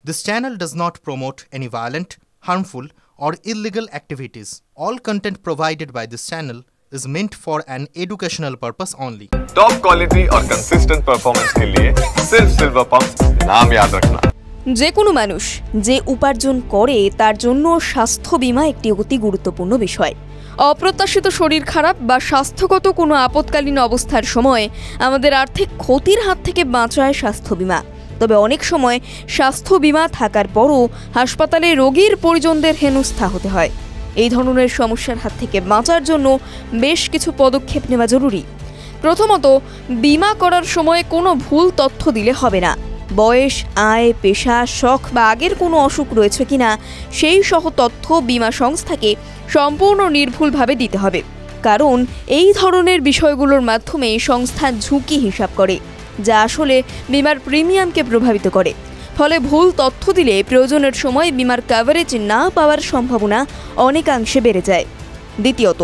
This channel does not promote any violent, harmful, or illegal activities. All content provided by this channel is meant for an educational purpose only. Top quality और consistent performance के लिए सिर्फ silver pumps नाम याद रखना। যে কোনো মানুষ যে উপার্জন করে তার জন্য স্বাস্থ্য বীমা একটি অতি গুরুত্বপূর্ণ বিষয়। অপ্রত্যাশিত শরীর খারাপ বা স্বাস্থ্যগত কোনো আপৎকালীন অবস্থার সময় আমাদের আর্থিক ক্ষতির হাত থেকে বাঁচায় স্বাস্থ্য বীমা। তবে অনেক সময় স্বাস্থ্য বীমা থাকার পরও হাসপাতালে রোগীর পরিজনদের হেনস্থা হতে হয়। এই ধরনের সমস্যার হাত থেকে বাঁচার জন্য বেশ কিছু পদক্ষেপ নেওয়া জরুরি। প্রথমত, বীমা করার সময় কোনো ভুল তথ্য দিলে হবে না। বয়স, আয়, পেশা, শখ বা আগের কোনো অসুখ রয়েছে কিনা সেই সহ তথ্য বীমা সংস্থাকে সম্পূর্ণ নির্ভুলভাবে দিতে হবে। কারণ এই ধরনের বিষয়গুলোর মাধ্যমে সংস্থা ঝুঁকি হিসাব করে, যা আসলে বীমার প্রিমিয়ামকে প্রভাবিত করে। ফলে ভুল তথ্য দিলে প্রয়োজনের সময় বীমার কভারেজ না পাওয়ার সম্ভাবনা অনেকাংশে বেড়ে যায়। দ্বিতীয়ত,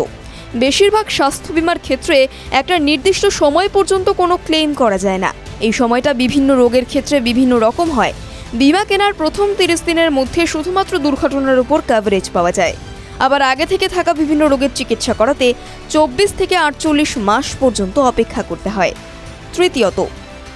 বেশিরভাগ স্বাস্থ্য বীমার ক্ষেত্রে একটা নির্দিষ্ট সময় পর্যন্ত কোনো ক্লেম করা যায় না। এই সময়টা বিভিন্ন রোগের ক্ষেত্রে বিভিন্ন রকম হয়। বীমা কেনার প্রথম 30 দিনের মধ্যে শুধুমাত্র দুর্ঘটনার উপর কভারেজ পাওয়া যায়। আবার আগে থেকে থাকা বিভিন্ন রোগের চিকিৎসা করাতে 24 থেকে 48 মাস পর্যন্ত অপেক্ষা করতে হয়। তৃতীয়ত,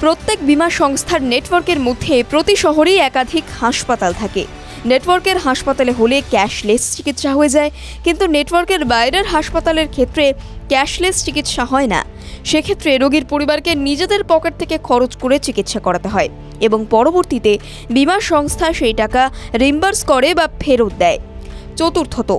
প্রত্যেক বীমা সংস্থার নেটওয়ার্কের মধ্যে প্রতি শহরেই একাধিক হাসপাতাল থাকে। নেটওয়ার্কের হাসপাতালে হলে ক্যাশলেস চিকিৎসা হয়ে যায়, কিন্তু নেটওয়ার্কের বাইরের হাসপাতালের ক্ষেত্রে ক্যাশলেস চিকিৎসা হয় না। সেক্ষেত্রে রোগীর পরিবারকে নিজেদের পকেট থেকে খরচ করে চিকিৎসা করাতে হয় এবং পরবর্তীতে বীমা সংস্থা সেই টাকা রিম্বার্স করে বা ফেরত দেয়। চতুর্থত,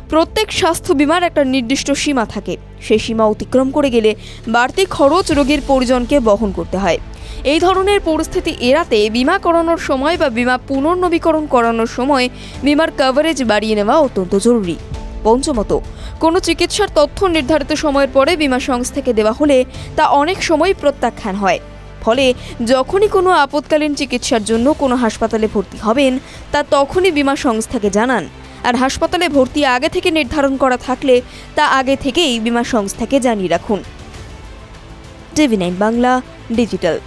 প্রত্যেক স্বাস্থ্য বীমার একটা নির্দিষ্ট সীমা থাকে। সেই সীমা অতিক্রম করে গেলে বাড়তি খরচ রোগীর পরিজনকে বহন করতে হয়। এই ধরনের পরিস্থিতি এড়াতে বীমা করানোর সময় বা বীমা পুনর্নবীকরণ করানোর সময় বীমার কভারেজ বাড়িয়ে নেওয়া অত্যন্ত জরুরি। পঞ্চমত, কোনো চিকিৎসার তথ্য নির্ধারিত সময়ের পরে বীমা সংস্থাকে দেওয়া হলে তা অনেক সময় প্রত্যাখ্যান হয়। ফলে যখনই কোনো আপৎকালীন চিকিৎসার জন্য কোনো হাসপাতালে ভর্তি হবেন, তা তখনই বীমা সংস্থাকে জানান। আর হাসপাতালে ভর্তি আগে থেকে নির্ধারণ করা থাকলে তা আগে থেকেই বীমা সংস্থাকে জানিয়ে রাখুন। TV9 Bangla digital.